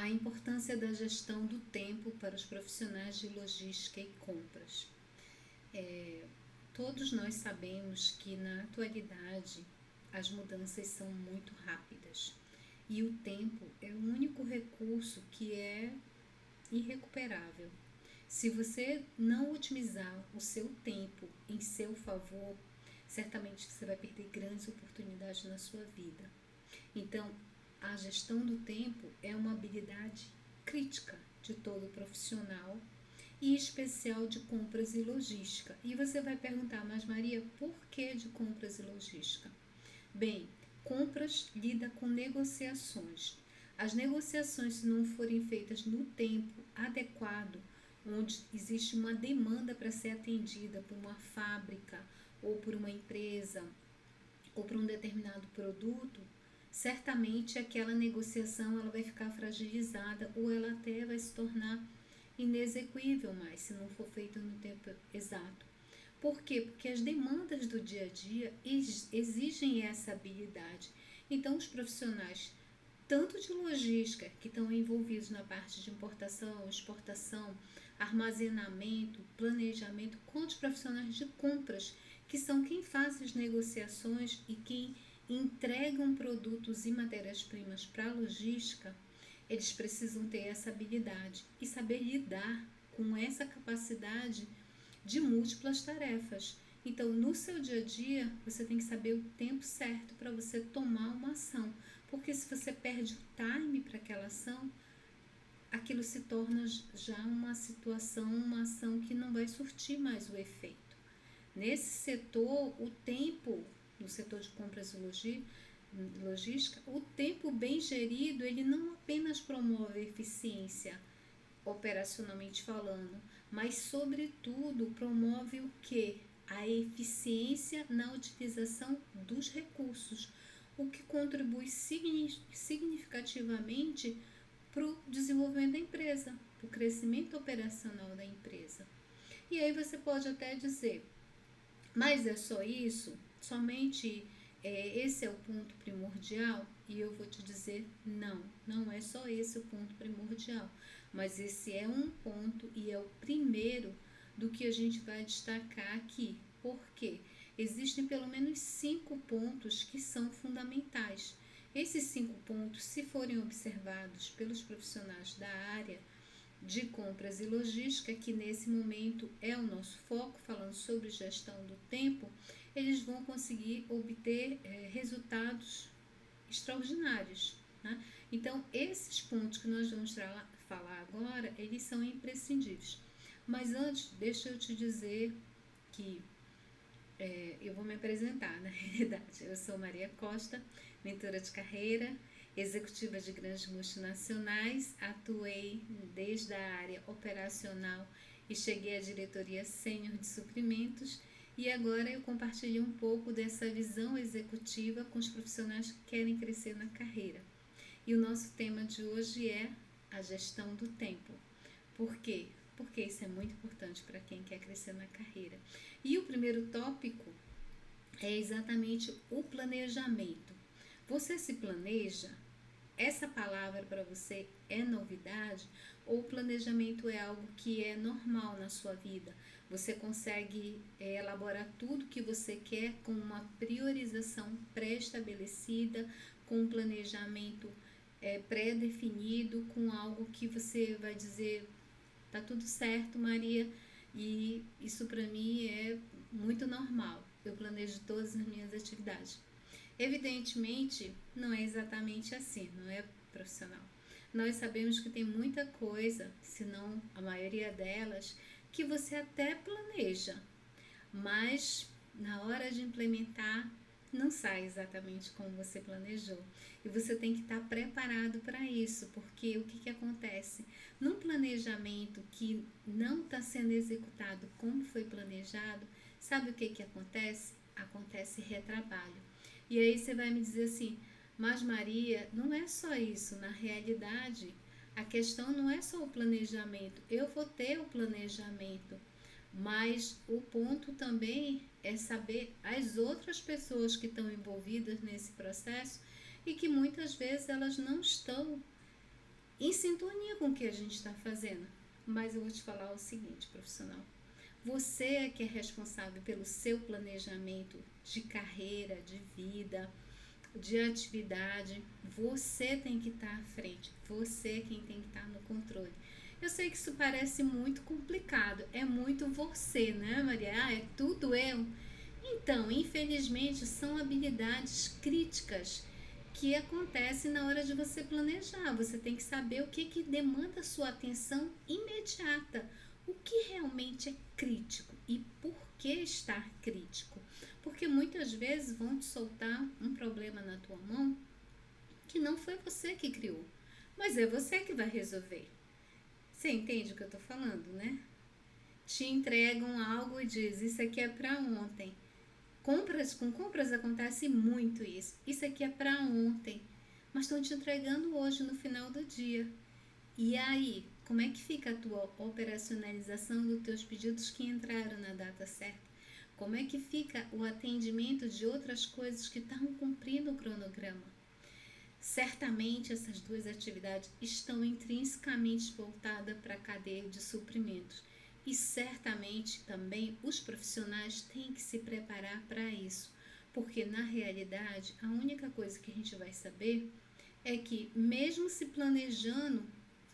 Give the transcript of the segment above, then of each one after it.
A importância da gestão do tempo para os profissionais de logística e compras. Todos nós sabemos que na atualidade as mudanças são muito rápidas e o tempo é o único recurso que é irrecuperável. Se você não otimizar o seu tempo em seu favor, certamente você vai perder grandes oportunidades na sua vida. Então, a gestão do tempo é uma habilidade crítica de todo profissional e especial de compras e logística. E você vai perguntar, mas Maria, por que de compras e logística? Bem, compras lida com negociações. As negociações, se não forem feitas no tempo adequado, onde existe uma demanda para ser atendida por uma fábrica ou por uma empresa ou por um determinado produto, certamente aquela negociação ela vai ficar fragilizada ou ela até vai se tornar inexequível mais se não for feita no tempo exato. Por quê? Porque as demandas do dia a dia exigem essa habilidade. Então, os profissionais, tanto de logística, que estão envolvidos na parte de importação, exportação, armazenamento, planejamento, quanto os profissionais de compras, que são quem faz as negociações e quem entregam produtos e matérias-primas para a logística, eles precisam ter essa habilidade e saber lidar com essa capacidade de múltiplas tarefas. Então, no seu dia a dia, você tem que saber o tempo certo para você tomar uma ação, porque se você perde o time para aquela ação, aquilo se torna já uma situação, uma ação que não vai surtir mais o efeito. Nesse setor, o tempo, no setor de compras e logística, o tempo bem gerido, ele não apenas promove a eficiência, operacionalmente falando, mas sobretudo promove o que? A eficiência na utilização dos recursos, o que contribui significativamente para o desenvolvimento da empresa, para o crescimento operacional da empresa. E aí você pode até dizer, mas é só isso? Somente esse é o ponto primordial? E eu vou te dizer, não, não é só esse o ponto primordial, mas esse é um ponto e é o primeiro do que a gente vai destacar aqui. Por quê? Existem pelo menos 5 pontos que são fundamentais. Esses 5 pontos, se forem observados pelos profissionais da área de compras e logística, que nesse momento é o nosso foco, falando sobre gestão do tempo, eles vão conseguir obter resultados extraordinários. Né? Então, esses pontos que nós vamos falar agora, eles são imprescindíveis. Mas antes, deixa eu te dizer que eu vou me apresentar, na realidade. Eu sou Maria Costa, mentora de carreira, executiva de grandes multinacionais, atuei desde a área operacional e cheguei à diretoria sênior de suprimentos e agora eu compartilho um pouco dessa visão executiva com os profissionais que querem crescer na carreira. E o nosso tema de hoje é a gestão do tempo. Por quê? Porque isso é muito importante para quem quer crescer na carreira. E o primeiro tópico é exatamente o planejamento. Você se planeja? Essa palavra para você é novidade ou o planejamento é algo que é normal na sua vida? Você consegue elaborar tudo que você quer com uma priorização pré-estabelecida, com um planejamento pré-definido, com algo que você vai dizer, tá tudo certo, Maria, e isso para mim é muito normal. Eu planejo todas as minhas atividades. Evidentemente, não é exatamente assim, não é, profissional? Nós sabemos que tem muita coisa, se não a maioria delas, que você até planeja, mas na hora de implementar não sai exatamente como você planejou. E você tem que estar preparado para isso, porque o que acontece? Num planejamento que não está sendo executado como foi planejado, sabe o que acontece? Acontece retrabalho. E aí você vai me dizer assim, mas Maria, não é só isso, na realidade a questão não é só o planejamento, eu vou ter o planejamento, mas o ponto também é saber as outras pessoas que estão envolvidas nesse processo e que muitas vezes elas não estão em sintonia com o que a gente está fazendo. Mas eu vou te falar o seguinte, profissional. Você é que é responsável pelo seu planejamento de carreira, de vida, de atividade. Você tem que estar à frente. Você é quem tem que estar no controle. Eu sei que isso parece muito complicado. É muito você, né, Maria? Ah, é tudo eu. Então, infelizmente, são habilidades críticas que acontecem na hora de você planejar. Você tem que saber o que demanda a sua atenção imediata, o que realmente é crítico e por que estar crítico. Porque muitas vezes vão te soltar um problema na tua mão que não foi você que criou, mas é você que vai resolver. Você entende o que eu estou falando, né? Te entregam algo e diz, isso aqui é para ontem. Com compras acontece muito isso. Isso aqui é para ontem, mas estão te entregando hoje no final do dia. E aí, como é que fica a tua operacionalização dos teus pedidos que entraram na data certa? Como é que fica o atendimento de outras coisas que estão cumprindo o cronograma? Certamente essas duas atividades estão intrinsecamente voltadas para a cadeia de suprimentos. E certamente também os profissionais têm que se preparar para isso, porque na realidade a única coisa que a gente vai saber é que mesmo se planejando,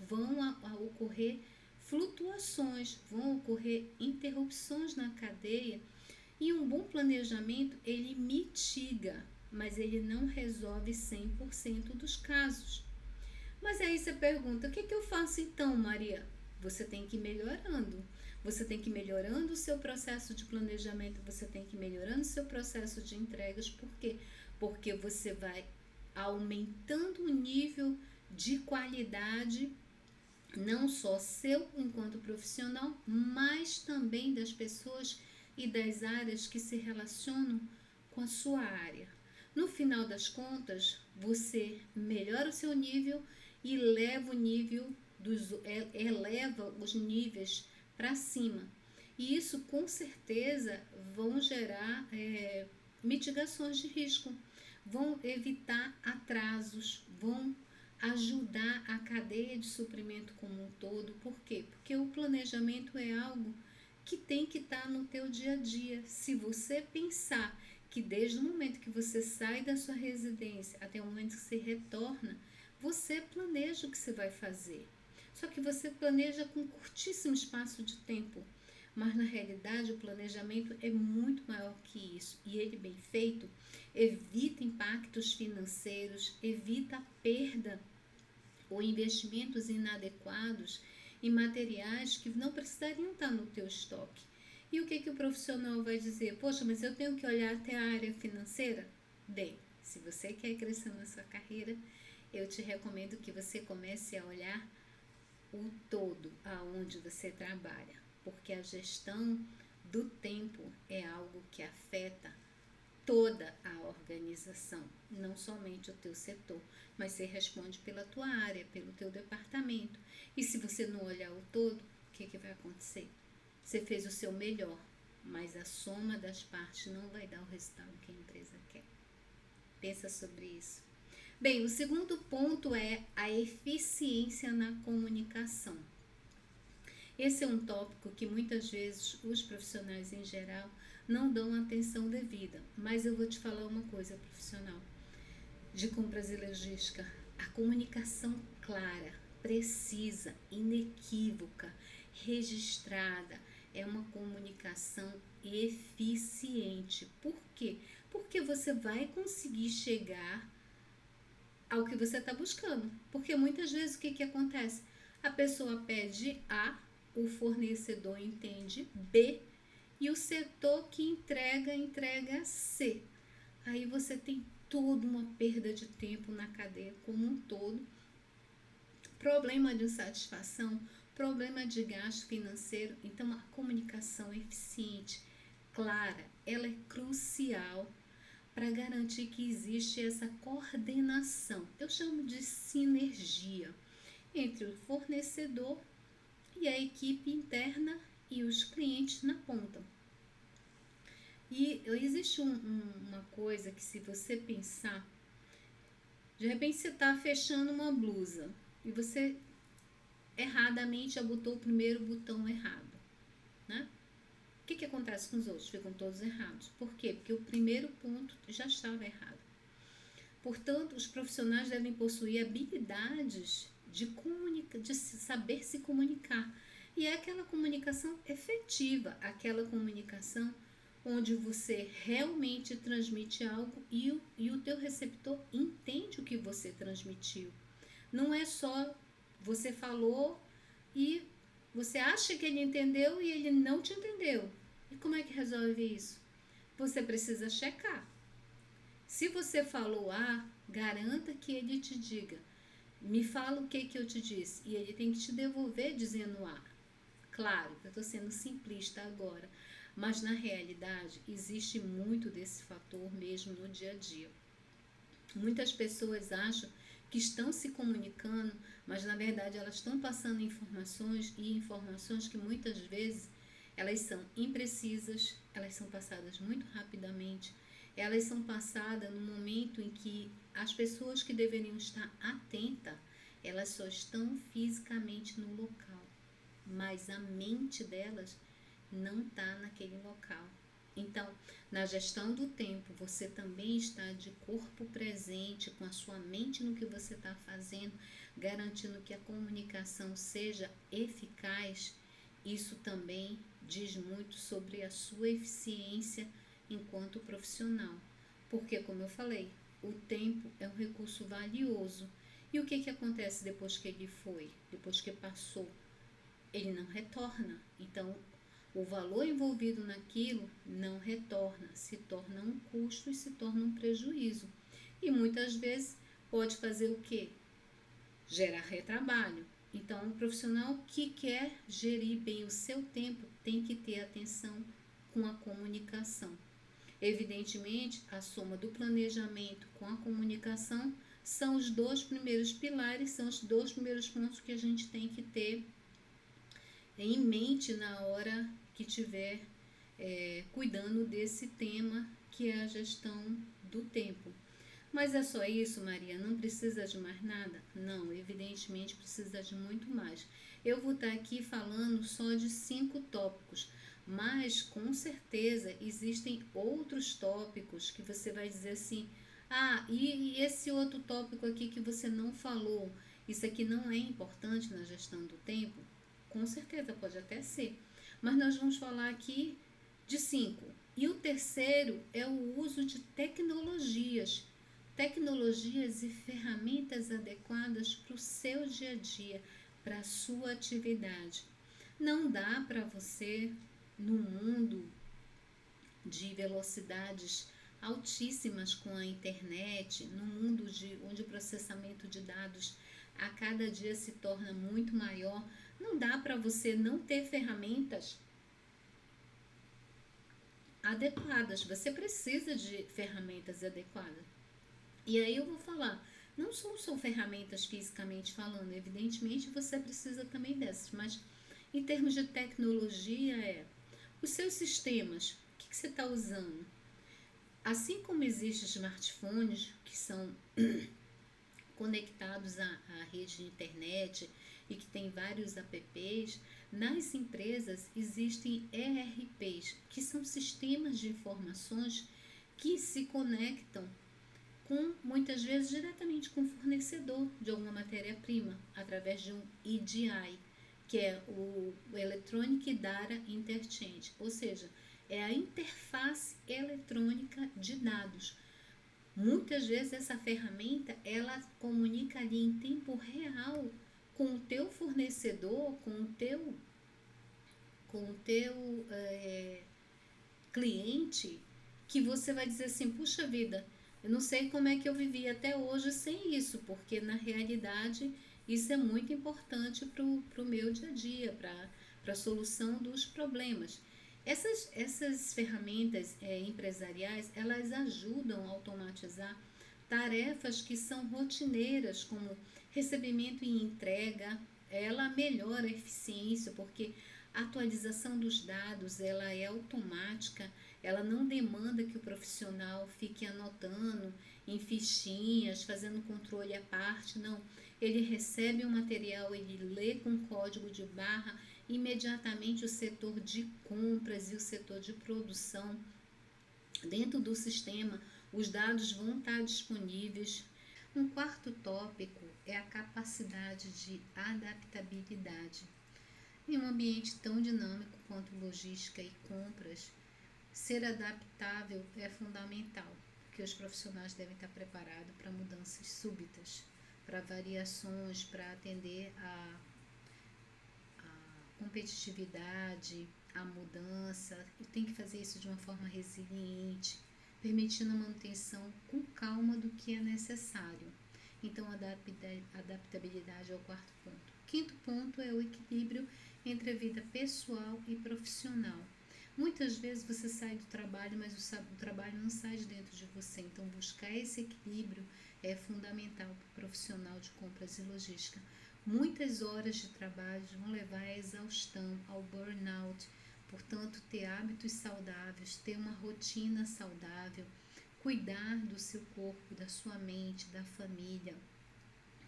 vão ocorrer flutuações, vão ocorrer interrupções na cadeia e um bom planejamento ele mitiga, mas ele não resolve 100% dos casos. Mas aí você pergunta, o que eu faço então, Maria? Você tem que ir melhorando. Você tem que ir melhorando o seu processo de planejamento, você tem que ir melhorando o seu processo de entregas. Por quê? Porque você vai aumentando o nível de qualidade, não só seu enquanto profissional, mas também das pessoas e das áreas que se relacionam com a sua área. No final das contas, você melhora o seu nível e eleva os níveis para cima. E isso com certeza vão gerar mitigações de risco, vão evitar atrasos, vão ajudar a cadeia de suprimento como um todo. Por quê? Porque o planejamento é algo que tem que estar no teu dia a dia. Se você pensar que desde o momento que você sai da sua residência até o momento que você retorna, você planeja o que você vai fazer. Só que você planeja com curtíssimo espaço de tempo. Mas na realidade o planejamento é muito maior que isso. E ele bem feito evita impactos financeiros, evita perda ou investimentos inadequados em materiais que não precisariam estar no teu estoque. E o que o profissional vai dizer? Poxa, mas eu tenho que olhar até a área financeira? Bem, se você quer crescer na sua carreira, eu te recomendo que você comece a olhar o todo aonde você trabalha, porque a gestão do tempo é algo que afeta toda a organização, não somente o teu setor, mas você responde pela tua área, pelo teu departamento. E se você não olhar o todo, o que vai acontecer? Você fez o seu melhor, mas a soma das partes não vai dar o resultado que a empresa quer. Pensa sobre isso. Bem, o segundo ponto é a eficiência na comunicação. Esse é um tópico que muitas vezes os profissionais em geral não dão atenção devida, mas eu vou te falar uma coisa, profissional de compras e logística: a comunicação clara, precisa, inequívoca, registrada é uma comunicação eficiente. Por quê? Porque você vai conseguir chegar ao que você está buscando. Porque muitas vezes o que acontece? A pessoa pede A, o fornecedor entende B e o setor que entrega C. Aí você tem toda uma perda de tempo na cadeia como um todo, problema de insatisfação, problema de gasto financeiro. Então a comunicação eficiente, clara, ela é crucial para garantir que existe essa coordenação. Eu chamo de sinergia entre o fornecedor e a equipe interna e os clientes na ponta. E existe uma coisa que, se você pensar, de repente você está fechando uma blusa e você erradamente já botou o primeiro botão errado, né? O que acontece com os outros? Ficam todos errados. Por quê? Porque o primeiro ponto já estava errado. Portanto, os profissionais devem possuir habilidades de saber se comunicar. E é aquela comunicação efetiva, aquela comunicação onde você realmente transmite algo e o teu receptor entende o que você transmitiu. Não é só você falou e você acha que ele entendeu e ele não te entendeu. E como é que resolve isso? Você precisa checar. Se você falou A, garanta que ele te diga. Me fala o que eu te disse. E ele tem que te devolver dizendo A. Claro, eu estou sendo simplista agora. Mas na realidade, existe muito desse fator mesmo no dia a dia. Muitas pessoas acham que estão se comunicando, mas na verdade elas estão passando informações e informações que muitas vezes elas são imprecisas, elas são passadas muito rapidamente, elas são passadas no momento em que as pessoas que deveriam estar atentas, elas só estão fisicamente no local, mas a mente delas não está naquele local. Então, na gestão do tempo, você também está de corpo presente, com a sua mente no que você está fazendo, garantindo que a comunicação seja eficaz. Isso também diz muito sobre a sua eficiência enquanto profissional. Porque, como eu falei, o tempo é um recurso valioso. E o que acontece depois que ele foi? Depois que passou? Ele não retorna. Então, o valor envolvido naquilo não retorna, se torna um custo e se torna um prejuízo. E muitas vezes pode fazer o quê? Gerar retrabalho. Então, o profissional que quer gerir bem o seu tempo tem que ter atenção com a comunicação. Evidentemente, a soma do planejamento com a comunicação são os dois primeiros pilares, são os dois primeiros pontos que a gente tem que ter em mente na hora que estiver cuidando desse tema que é a gestão do tempo. Mas é só isso, Maria? Não precisa de mais nada? Não, evidentemente precisa de muito mais. Eu vou estar aqui falando só de 5 tópicos, mas com certeza existem outros tópicos que você vai dizer assim, e esse outro tópico aqui que você não falou, isso aqui não é importante na gestão do tempo? Com certeza, pode até ser. Mas nós vamos falar aqui de 5. E o terceiro é o uso de tecnologias e ferramentas adequadas para o seu dia a dia, para a sua atividade. Não dá para você, no mundo de velocidades altíssimas com a internet, no mundo onde o processamento de dados a cada dia se torna muito maior, não dá para você não ter ferramentas adequadas. Você precisa de ferramentas adequadas. E aí eu vou falar, não são ferramentas fisicamente falando, evidentemente você precisa também dessas, mas em termos de tecnologia os seus sistemas, o que você está usando? Assim como existem smartphones que são conectados à rede de internet e que tem vários apps, nas empresas existem ERPs, que são sistemas de informações que se conectam muitas vezes diretamente com o fornecedor de alguma matéria-prima, através de um EDI, que é o Electronic Data Interchange, ou seja, é a interface eletrônica de dados. Muitas vezes essa ferramenta, ela comunica ali em tempo real com o teu fornecedor, com o teu cliente, que você vai dizer assim, puxa vida, eu não sei como é que eu vivi até hoje sem isso, porque na realidade isso é muito importante para o meu dia a dia, para a solução dos problemas. Essas ferramentas empresariais, elas ajudam a automatizar tarefas que são rotineiras, como recebimento e entrega. Ela melhora a eficiência, porque a atualização dos dados ela é automática, ela não demanda que o profissional fique anotando em fichinhas, fazendo controle à parte, não. Ele recebe o material, ele lê com código de barra, imediatamente o setor de compras e o setor de produção dentro do sistema, os dados vão estar disponíveis. Um quarto tópico é a capacidade de adaptabilidade. Em um ambiente tão dinâmico quanto logística e compras, ser adaptável é fundamental, porque os profissionais devem estar preparados para mudanças súbitas, para variações, para atender a competitividade, a mudança, e tem que fazer isso de uma forma resiliente, permitindo a manutenção com calma do que é necessário. Então, a adaptabilidade é o quarto ponto. O quinto ponto é o equilíbrio entre a vida pessoal e profissional. Muitas vezes você sai do trabalho, mas o trabalho não sai de dentro de você. Então, buscar esse equilíbrio é fundamental para o profissional de compras e logística. Muitas horas de trabalho vão levar à exaustão, ao burnout. Portanto, ter hábitos saudáveis, ter uma rotina saudável, cuidar do seu corpo, da sua mente, da família,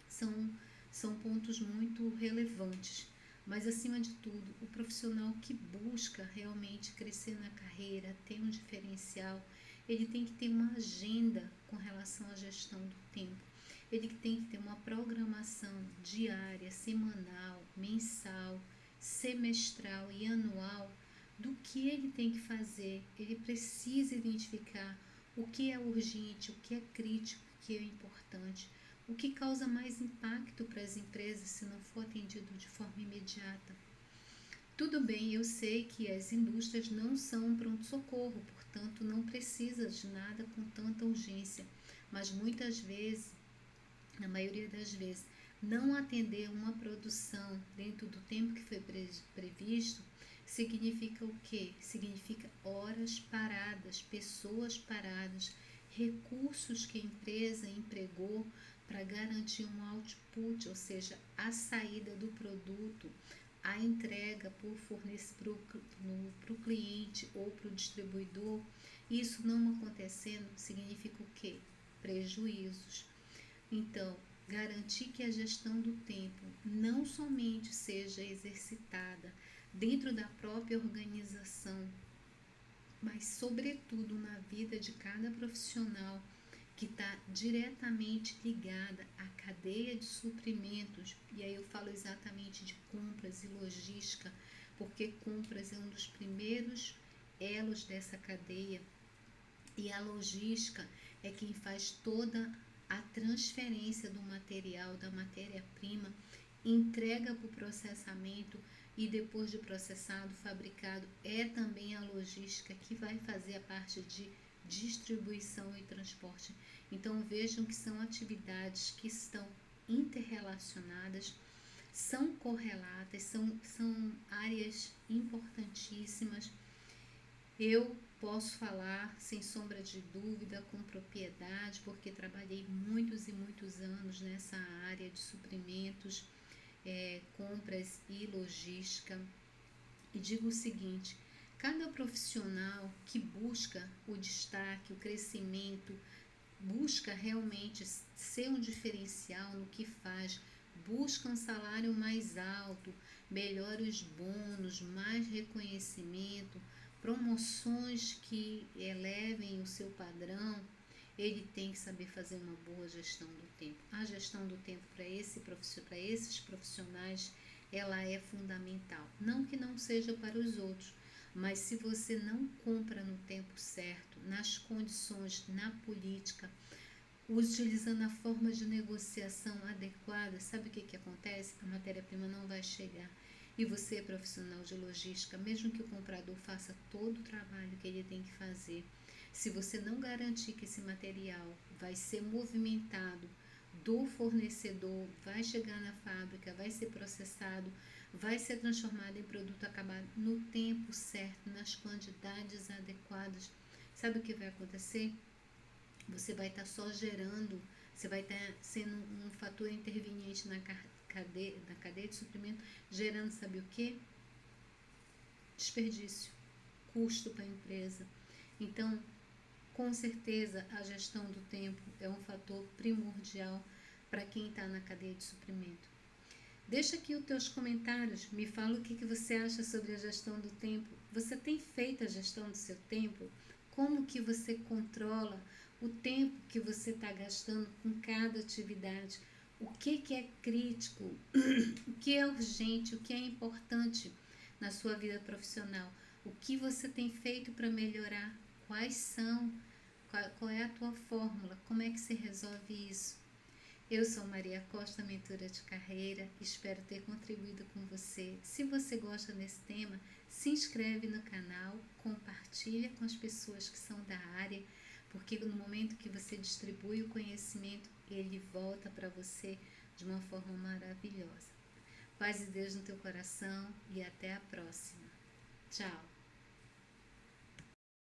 são pontos muito relevantes. Mas, acima de tudo, o profissional que busca realmente crescer na carreira, ter um diferencial, ele tem que ter uma agenda com relação à gestão do tempo. Ele tem que ter uma programação diária, semanal, mensal, semestral e anual do que ele tem que fazer. Ele precisa identificar o que é urgente, o que é crítico, o que é importante, o que causa mais impacto para as empresas se não for atendido de forma imediata. Tudo bem, eu sei que as indústrias não são um pronto-socorro, portanto não precisa de nada com tanta urgência, mas muitas vezes, na maioria das vezes, não atender uma produção dentro do tempo que foi previsto significa o quê? Significa horas paradas, pessoas paradas, recursos que a empresa empregou para garantir um output, ou seja, a saída do produto, a entrega para o cliente ou para o distribuidor. Isso não acontecendo significa o quê? Prejuízos. Então, garantir que a gestão do tempo não somente seja exercitada dentro da própria organização, mas sobretudo na vida de cada profissional que está diretamente ligada à cadeia de suprimentos, e aí eu falo exatamente de compras e logística, porque compras é um dos primeiros elos dessa cadeia, e a logística é quem faz toda a transferência do material, da matéria-prima, entrega para o processamento e depois de processado, fabricado, é também a logística que vai fazer a parte de distribuição e transporte. Então vejam que são atividades que estão interrelacionadas, são correlatas, são áreas importantíssimas. Eu posso falar sem sombra de dúvida, com propriedade, porque trabalhei muitos e muitos anos nessa área de suprimentos, compras e logística. E digo o seguinte: cada profissional que busca o destaque, o crescimento, busca realmente ser um diferencial no que faz, busca um salário mais alto, melhores bônus, mais reconhecimento, promoções que elevem o seu padrão, ele tem que saber fazer uma boa gestão do tempo. A gestão do tempo para esses profissionais, ela é fundamental. Não que não seja para os outros, mas se você não compra no tempo certo, nas condições, na política, utilizando a forma de negociação adequada, sabe o que acontece? A matéria-prima não vai chegar. E você, profissional de logística, mesmo que o comprador faça todo o trabalho que ele tem que fazer, se você não garantir que esse material vai ser movimentado do fornecedor, vai chegar na fábrica, vai ser processado, vai ser transformado em produto acabado no tempo certo, nas quantidades adequadas, sabe o que vai acontecer? Você vai estar só gerando, você vai estar sendo um fator interveniente na cadeia de suprimento, gerando, sabe o que? Desperdício, custo para a empresa. Então, com certeza, a gestão do tempo é um fator primordial para quem está na cadeia de suprimento. Deixa aqui os teus comentários, me fala o que você acha sobre a gestão do tempo. Você tem feito a gestão do seu tempo? Como que você controla o tempo que você está gastando com cada atividade? O que é crítico? O que é urgente? O que é importante na sua vida profissional? O que você tem feito para melhorar? Quais são? Qual é a tua fórmula? Como é que se resolve isso? Eu sou Maria Costa, mentora de carreira, espero ter contribuído com você. Se você gosta desse tema, se inscreve no canal, compartilha com as pessoas que são da área, porque no momento que você distribui o conhecimento, ele volta para você de uma forma maravilhosa. Paz e Deus no teu coração e até a próxima. Tchau!